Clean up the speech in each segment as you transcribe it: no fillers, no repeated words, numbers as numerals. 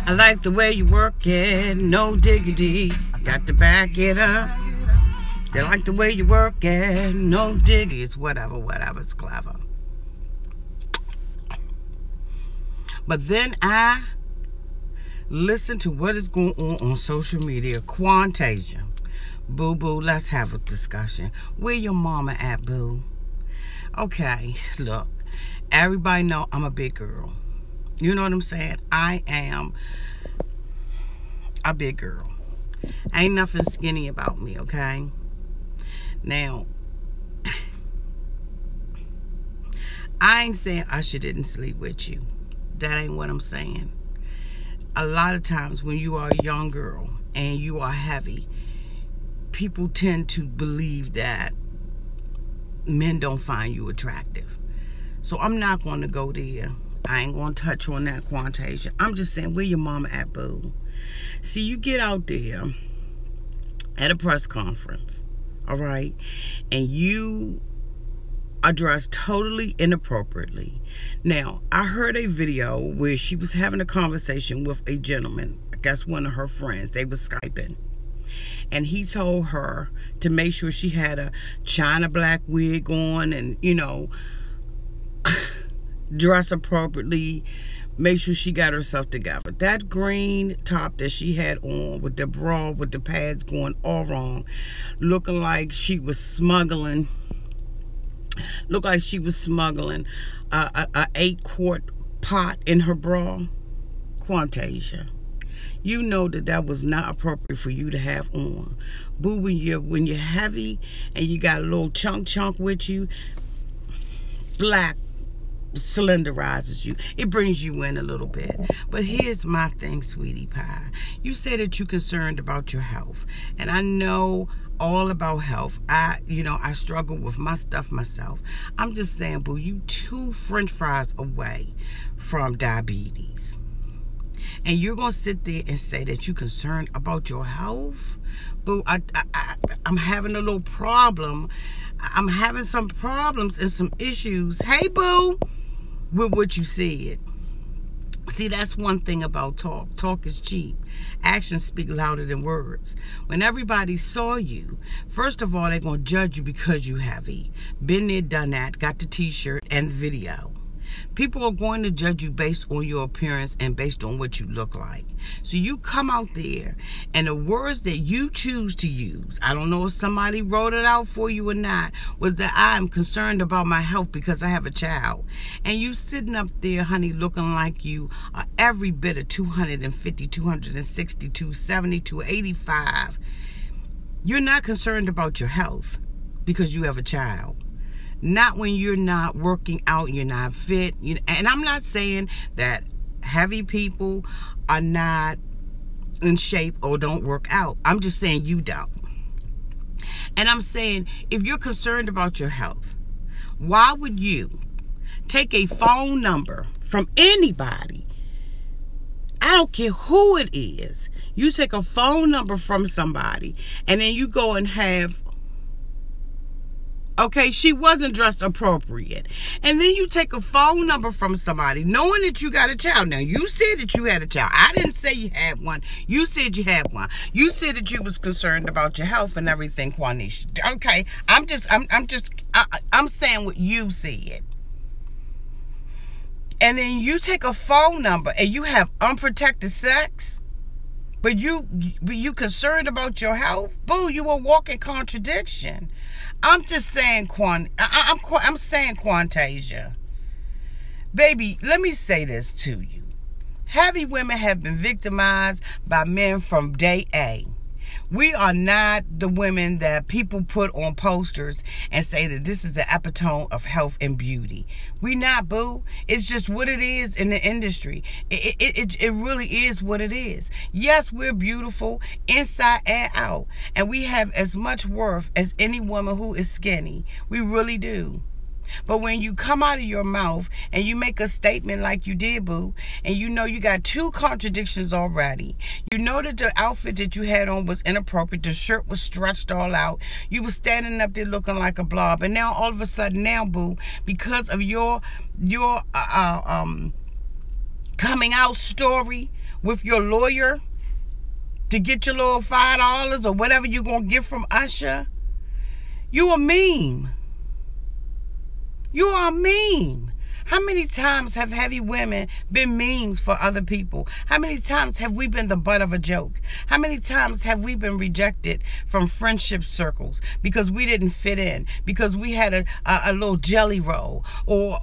I like the way you work it, no diggity. Got to back it up. They like the way you work it, no diggity. It's whatever, it's clever. But then I listen to what is going on social media. Quantasia. Boo boo, let's have a discussion. Where your mama at, boo? Okay, look. Everybody know I'm a big girl. You know what I'm saying? I am a big girl. Ain't nothing skinny about me, okay? Now, I ain't saying Usher didn't sleep with you. That ain't what I'm saying. A lot of times when you are a young girl and you are heavy, people tend to believe that men don't find you attractive. So I'm not going to go there. I ain't going to touch on that, Quantasia. I'm just saying, where your mama at, boo? See, you get out there at a press conference, all right, and you are dressed totally inappropriately. Now, I heard a video where she was having a conversation with a gentleman, I guess one of her friends. They were Skyping. And he told her to make sure she had a China black wig on and, you know, dress appropriately, make sure she got herself together. That green top that she had on with the bra with the pads going all wrong, looking like she was smuggling, a 8-quart pot in her bra. Quantasia, you know that was not appropriate for you to have on. Boo, when you're heavy and you got a little chunk with you, black slenderizes you. It brings you in a little bit. But here's my thing, sweetie pie. You say that you're concerned about your health. And I know all about health. I struggle with my stuff myself. I'm just saying, boo, you 2 French fries away from diabetes. And you're going to sit there and say that you're concerned about your health? Boo, I'm having a little problem. I'm having some problems and some issues. Hey, boo, with what you said. See, that's one thing about talk. Talk is cheap. Actions speak louder than words. When everybody saw you, first of all, they're going to judge you because you heavy. Been there, done that, got the t-shirt and the video. People are going to judge you based on your appearance and based on what you look like. So you come out there and the words that you choose to use, I don't know if somebody wrote it out for you or not, was that I'm concerned about my health because I have a child. And you sitting up there, honey, looking like you are every bit of 250, 260, 270, 285. You're not concerned about your health because you have a child. Not when you're not working out, you're not fit. And I'm not saying that heavy people are not in shape or don't work out. I'm just saying you don't. And I'm saying if you're concerned about your health, why would you take a phone number from anybody? I don't care who it is. You take a phone number from somebody and then you go and have, okay, she wasn't dressed appropriate. And then you take a phone number from somebody knowing that you got a child. Now, you said that you had a child. I didn't say you had one. You said you had one. You said that you was concerned about your health and everything, Quanisha. Okay, I'm saying what you said. And then you take a phone number and you have unprotected sex, but you concerned about your health? Boo, you a walking contradiction. I'm just saying, I'm saying, Quantasia. Baby, let me say this to you. Heavy women have been victimized by men from day A. We are not the women that people put on posters and say that this is the epitome of health and beauty. We not, boo. It's just what it is in the industry. It really is what it is. Yes, we're beautiful inside and out. And we have as much worth as any woman who is skinny. We really do. But when you come out of your mouth and you make a statement like you did, boo, and you know you got 2 contradictions already. You know that the outfit that you had on was inappropriate. The shirt was stretched all out. You were standing up there looking like a blob. And now all of a sudden now, boo, because of your coming out story with your lawyer to get your little $5 or whatever you're going to get from Usher. You a meme. You are a meme. How many times have heavy women been memes for other people? How many times have we been the butt of a joke? How many times have we been rejected from friendship circles because we didn't fit in, because we had a little jelly roll, or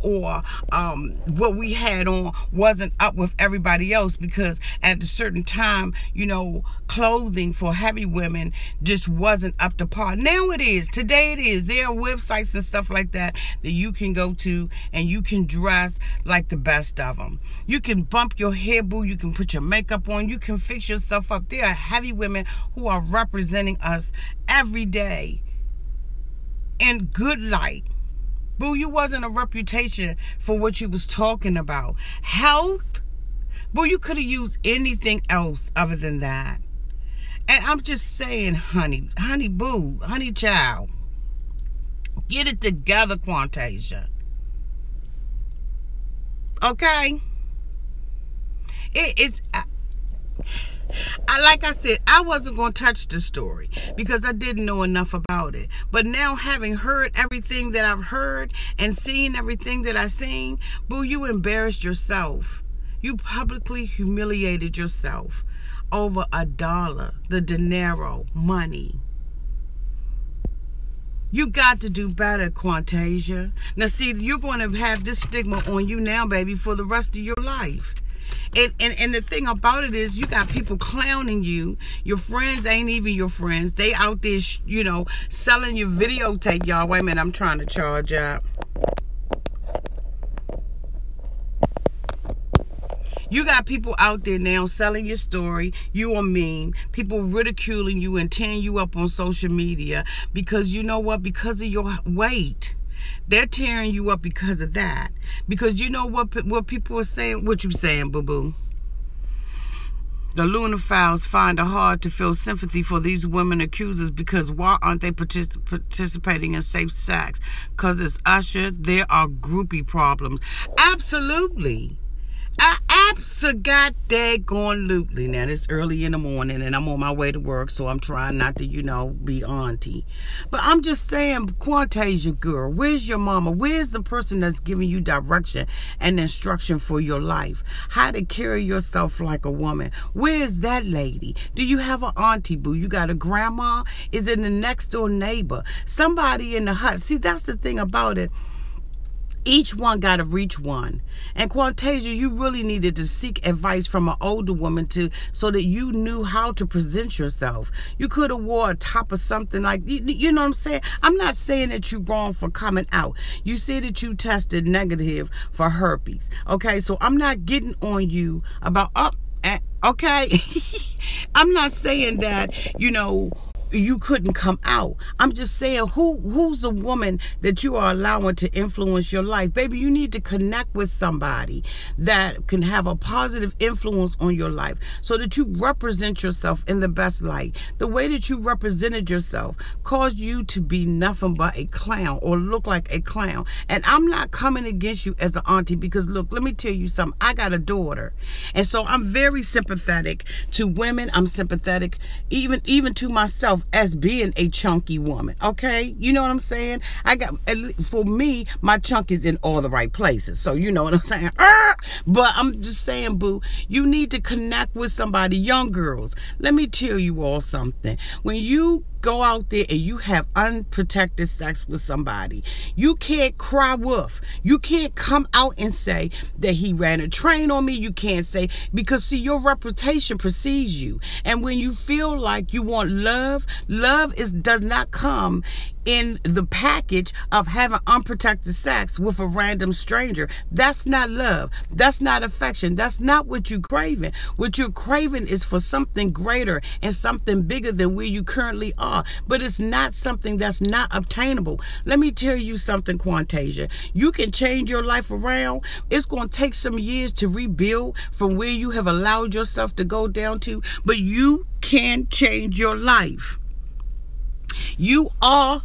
what we had on wasn't up with everybody else, because at a certain time, you know, clothing for heavy women just wasn't up to par. Now it is. Today it is. There are websites and stuff like that you can go to, and you can dress like the best of them. You can bump your hair, boo. You can put your makeup on. You can fix yourself up. There are heavy women who are representing us every day in good light. Boo, you wasn't a reputation for what you was talking about. Health? Boo, you could have used anything else other than that. And I'm just saying, honey boo, honey child, get it together, Quantasia. Okay? It's like I said, I wasn't going to touch the story because I didn't know enough about it. But now, having heard everything that I've heard and seen everything that I've seen, boo, you embarrassed yourself. You publicly humiliated yourself over $1, the dinero, money. You got to do better, Quantasia. Now, see, you're going to have this stigma on you now, baby, for the rest of your life. And the thing about it is, you got people clowning you. Your friends ain't even your friends. They out there, you know, selling your videotape. Y'all, wait a minute, I'm trying to charge up. You got people out there now selling your story. You a meme. People ridiculing you and tearing you up on social media because, you know what? Because of your weight. They're tearing you up because of that. Because you know what people are saying? What you saying, boo-boo? The lunophiles find it hard to feel sympathy for these women accusers because why aren't they participating in safe sex? Because it's Usher, there are groupie problems. Absolutely. Absolutely. Now, it's early in the morning and I'm on my way to work, so I'm trying not to, you know, be auntie. But I'm just saying, Quantasia girl, where's your mama? Where's the person that's giving you direction and instruction for your life? How to carry yourself like a woman? Where's that lady? Do you have an auntie, boo? You got a grandma? Is it the next door neighbor? Somebody in the hut? See, that's the thing about it. Each one got to reach one. And Quantasia, you really needed to seek advice from an older woman so that you knew how to present yourself. You could have wore a top or something like, you know what I'm saying? I'm not saying that you're wrong for coming out. You said that you tested negative for herpes. Okay, so I'm not getting on you about, okay? I'm not saying that, you know, you couldn't come out. I'm just saying, who's a woman that you are allowing to influence your life? Baby, you need to connect with somebody that can have a positive influence on your life so that you represent yourself in the best light. The way that you represented yourself caused you to be nothing but a clown or look like a clown. And I'm not coming against you as an auntie because, look, let me tell you something. I got a daughter. And so I'm very sympathetic to women. I'm sympathetic even to myself as being a chunky woman. Okay, you know what I'm saying? For me, my chunk is in all the right places, so you know what I'm saying. But I'm just saying, boo, you need to connect with somebody. Young girls, let me tell you all something. When you go out there and you have unprotected sex with somebody, you can't cry wolf. You can't come out and say that he ran a train on me. You can't say, because see, your reputation precedes you. And when you feel like you want love does not come in the package of having unprotected sex with a random stranger. That's not love. That's not affection. That's not what you're craving. What you're craving is for something greater and something bigger than where you currently are. But it's not something that's not obtainable. Let me tell you something, Quantasia. You can change your life around. It's going to take some years to rebuild from where you have allowed yourself to go down to, but you can change your life. You are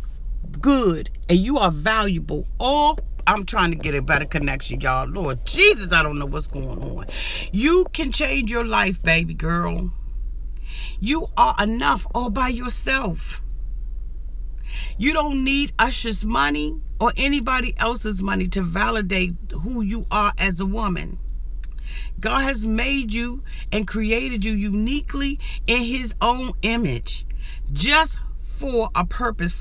good and you are valuable. All I'm trying to get a better connection, y'all. Lord Jesus, I don't know what's going on. You can change your life, baby girl. You are enough all by yourself. You don't need Usher's money or anybody else's money to validate who you are as a woman. God has made you and created you uniquely in his own image, just for a purpose.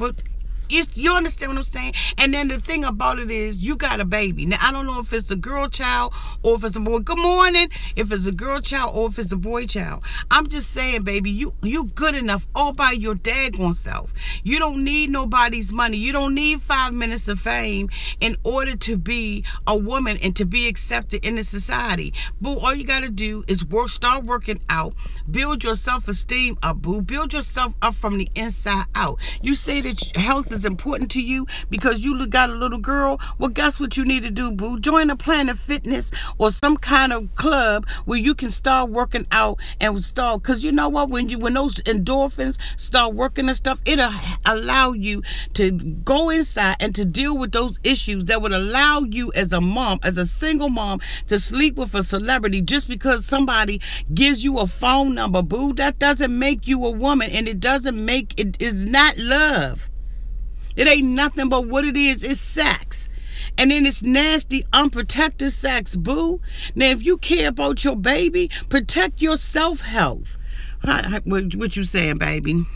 You understand what I'm saying? And then the thing about it is, you got a baby. Now, I don't know if it's a girl child or if it's a boy. Good morning. If it's a girl child or if it's a boy child. I'm just saying, baby, you good enough all by your daggone self. You don't need nobody's money. You don't need 5 minutes of fame in order to be a woman and to be accepted in the society. Boo, all you got to do is start working out. Build your self-esteem up, boo. Build yourself up from the inside out. You say that health is important to you because you got a little girl. Well, guess what you need to do, boo? Join a Planet Fitness or some kind of club where you can start working out and start, because you know what, when those endorphins start working and stuff, it'll allow you to go inside and to deal with those issues that would allow you as a mom, as a single mom, to sleep with a celebrity just because somebody gives you a phone number, boo. That doesn't make you a woman, and it is not love. It ain't nothing but what it is. It's sex. And then it's nasty, unprotected sex, boo. Now, if you care about your baby, protect your self-health. What you saying, baby?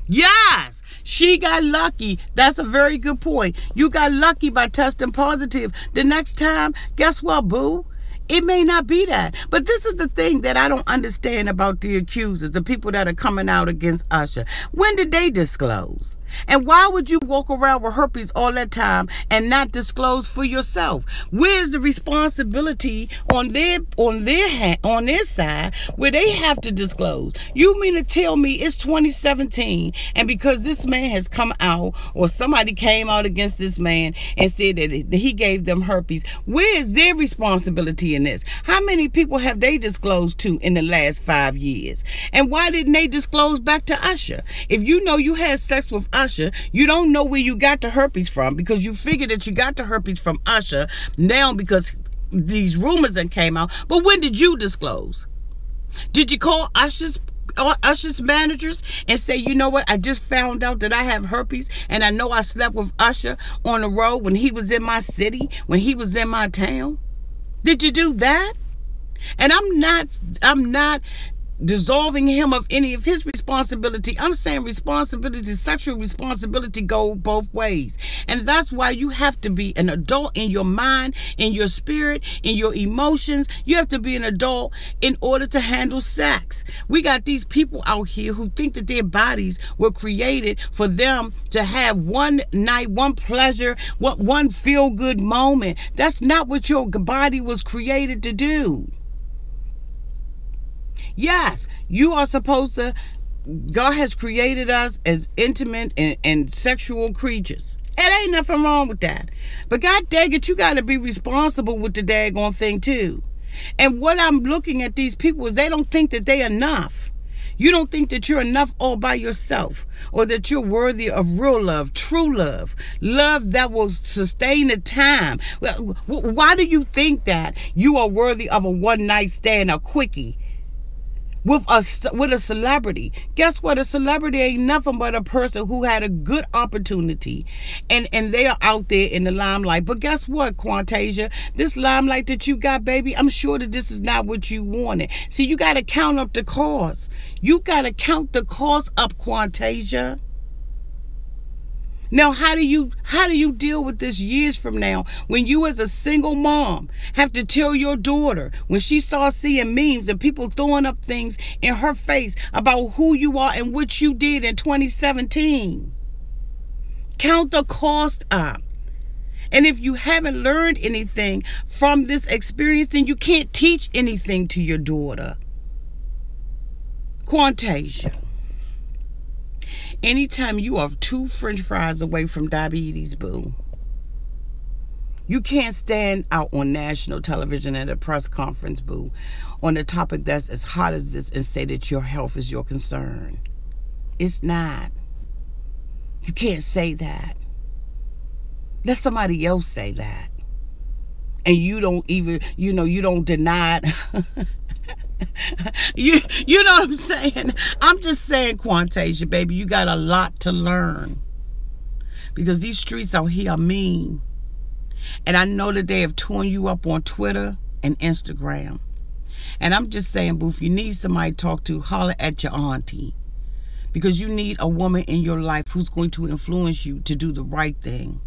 Yes, she got lucky. That's a very good point. You got lucky by testing positive. The next time, guess what, boo? It may not be that. But this is the thing that I don't understand about the accusers, the people that are coming out against Usher. When did they disclose? And why would you walk around with herpes all that time and not disclose for yourself? Where's the responsibility on their side where they have to disclose? You mean to tell me it's 2017 and because this man has come out or somebody came out against this man and said that he gave them herpes, where is their responsibility in this? How many people have they disclosed to in the last 5 years? And why didn't they disclose back to Usher? If you know you had sex with Usher, you don't know where you got the herpes from because you figured that you got the herpes from Usher now because these rumors that came out. But when did you disclose? Did you call Usher's managers and say, you know what, I just found out that I have herpes and I know I slept with Usher on the road when he was in my city, when he was in my town? Did you do that? And I'm not dissolving him of any of his responsibility. I'm saying responsibility, sexual responsibility go both ways. And that's why you have to be an adult in your mind, in your spirit, in your emotions. You have to be an adult in order to handle sex. We got these people out here who think that their bodies were created for them to have one night, one pleasure, one feel-good moment. That's not what your body was created to do. Yes, you are supposed to, God has created us as intimate and sexual creatures. It ain't nothing wrong with that. But God dang it, you got to be responsible with the daggone thing too. And what I'm looking at these people is they don't think that they're enough. You don't think that you're enough all by yourself, or that you're worthy of real love, true love, love that will sustain the time. Why do you think that you are worthy of a one-night stand, a quickie? With a celebrity? Guess what? A celebrity ain't nothing but a person who had a good opportunity and they are out there in the limelight. But guess what, Quantasia? This limelight that you got, baby, I'm sure that this is not what you wanted. See, you got to count up the cost. You got to count the cost up, Quantasia. Now, how do you deal with this years from now when you as a single mom have to tell your daughter when she starts seeing memes and people throwing up things in her face about who you are and what you did in 2017? Count the cost up. And if you haven't learned anything from this experience, then you can't teach anything to your daughter. Quantasia. Anytime you are 2 French fries away from diabetes, boo, you can't stand out on national television at a press conference, boo, on a topic that's as hot as this and say that your health is your concern. It's not. You can't say that. Let somebody else say that. And you don't even, you don't deny it. you know what I'm saying? I'm just saying, Quantasia, baby, you got a lot to learn. Because these streets out here are mean. And I know that they have torn you up on Twitter and Instagram. And I'm just saying, boo, if you need somebody to talk to, holler at your auntie. Because you need a woman in your life who's going to influence you to do the right thing.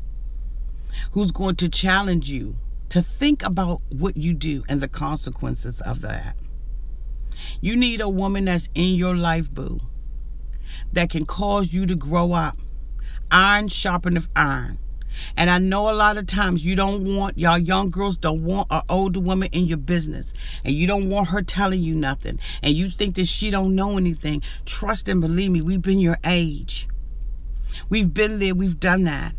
Who's going to challenge you to think about what you do and the consequences of that. You need a woman that's in your life, boo, that can cause you to grow up. Iron sharpeneth iron. And I know a lot of times you don't want, y'all young girls don't want an older woman in your business. And you don't want her telling you nothing. And you think that she don't know anything. Trust and believe me, we've been your age. We've been there, we've done that.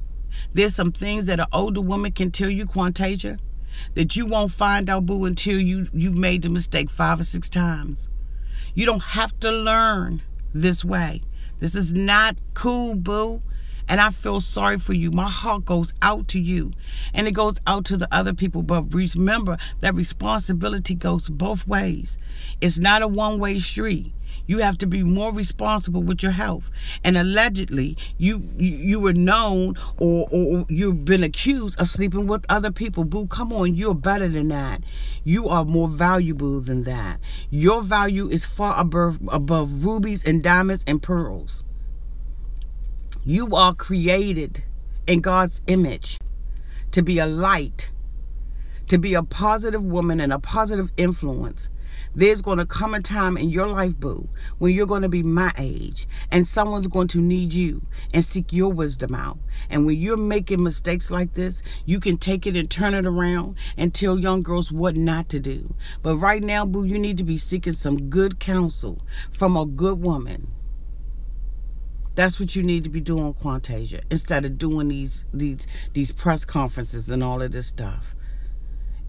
There's some things that an older woman can tell you, Quantasia, that you won't find out, boo, until you've made the mistake 5 or 6 times. You don't have to learn this way. This is not cool, boo. And I feel sorry for you. My heart goes out to you. And it goes out to the other people. But remember that responsibility goes both ways. It's not a one-way street. You have to be more responsible with your health. And allegedly, you were known or you've been accused of sleeping with other people. Boo, come on, you're better than that. You are more valuable than that. Your value is far above rubies and diamonds and pearls. You are created in God's image to be a light, to be a positive woman and a positive influence. There's going to come a time in your life, boo, when you're going to be my age and someone's going to need you and seek your wisdom out. And when you're making mistakes like this, you can take it and turn it around and tell young girls what not to do. But right now, boo, you need to be seeking some good counsel from a good woman. That's what you need to be doing, Quantasia, instead of doing these press conferences and all of this stuff.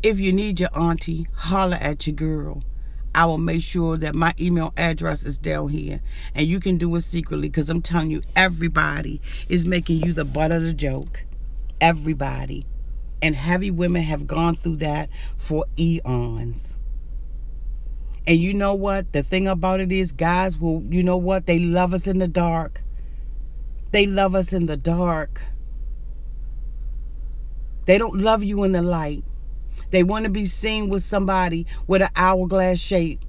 If you need your auntie, holler at your girl. I will make sure that my email address is down here. And you can do it secretly, because I'm telling you, everybody is making you the butt of the joke. Everybody. And heavy women have gone through that for eons. And you know what? The thing about it is, guys will, you know what? They love us in the dark. They love us in the dark. They don't love you in the light. They want to be seen with somebody with an hourglass shape,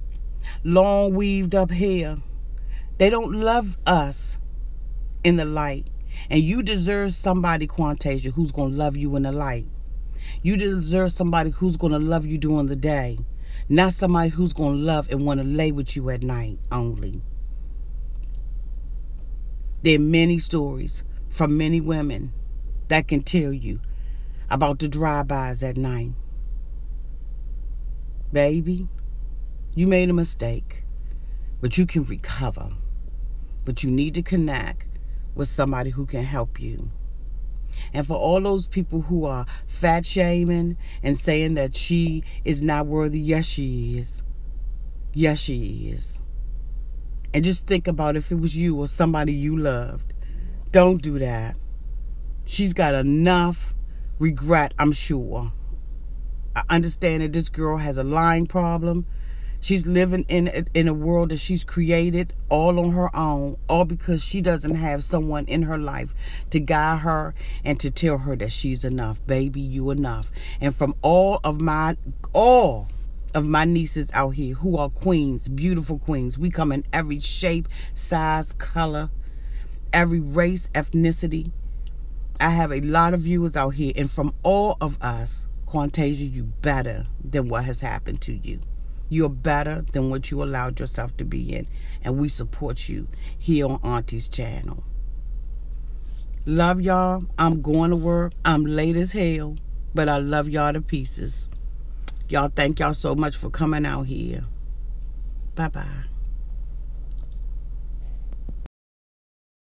long weaved up hair. They don't love us in the light. And you deserve somebody, Quantasia, who's going to love you in the light. You deserve somebody who's going to love you during the day. Not somebody who's going to love and want to lay with you at night only. There are many stories from many women that can tell you about the drive-bys at night. Baby, you made a mistake, but you can recover. But you need to connect with somebody who can help you. And for all those people who are fat shaming and saying that she is not worthy, yes, she is. Yes, she is. And just think about if it was you or somebody you loved. Don't do that. She's got enough regret, I'm sure. I understand that this girl has a lying problem. She's living in a world that she's created all on her own, all because she doesn't have someone in her life to guide her and to tell her that she's enough. Baby, you enough. And from all of my nieces out here who are queens, beautiful queens, we come in every shape, size, color, every race, ethnicity. I have a lot of viewers out here, and from all of us, Quantasia, you better than what has happened to you. You're better than what you allowed yourself to be in. And we support you here on Auntie's channel. Love y'all. I'm going to work. I'm late as hell. But I love y'all to pieces. Y'all, thank y'all so much for coming out here. Bye-bye.